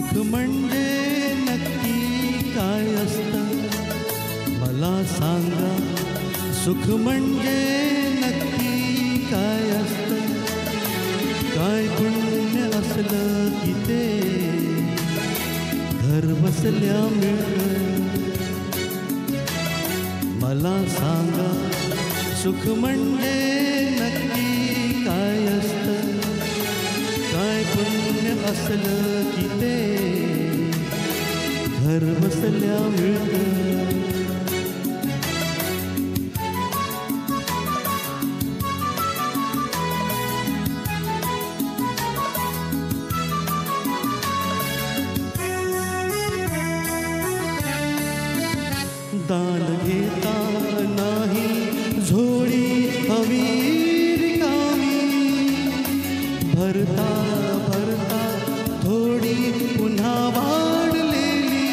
सुख म्हणजे नक्की काय असतं मला सांगा. सुख म्हणजे नक्की काय असतं. काय पुण्य असलं की ते घर बसल्या मिळतं. मला सांगा सुख म्हणजे नक्की काय असतं. काय पुण्य असलं की ते घर बसल्या मिळतं. दान घेता नाही झोळी हवी रिकामी. भरता भरता थोडी पुन्हा वाढलेली.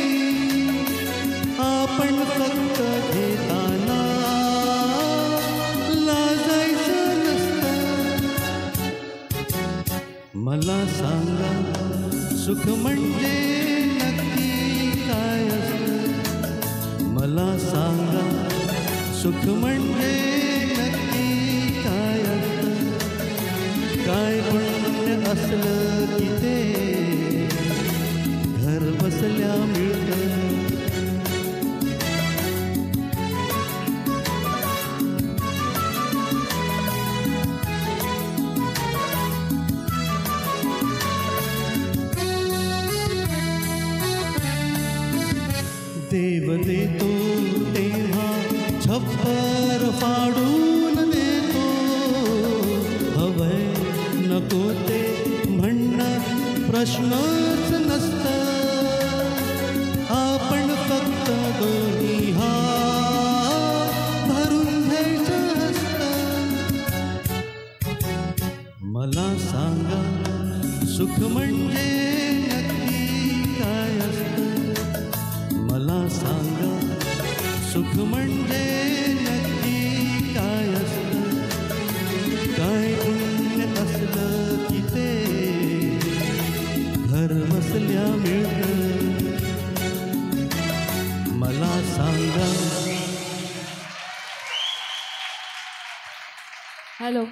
आपण फक्त घेताना लाजायचं नसतं. मला सांगा सुख म्हणजे नक्की काय असतं. मला सांगा सुख म्हणजे नक्की काय असतं. काय पुण्य असलं की ते घर बसल्या मिळतं. देव देतो तेव्हा छप्पर फाडून देतो. हवंय नको ते म्हणणं प्रश्नच नसतं. आपण फक्त दोन्ही हात भरून घ्यायचं असतं. मला सांगा सुख म्हणजे नक्की काय असतं. मला सांगा सुख म्हणजे नक्की काय असतं. काय पुण्य असलं की ते घर बसल्या मिळतं. मला सांगा. हॅलो.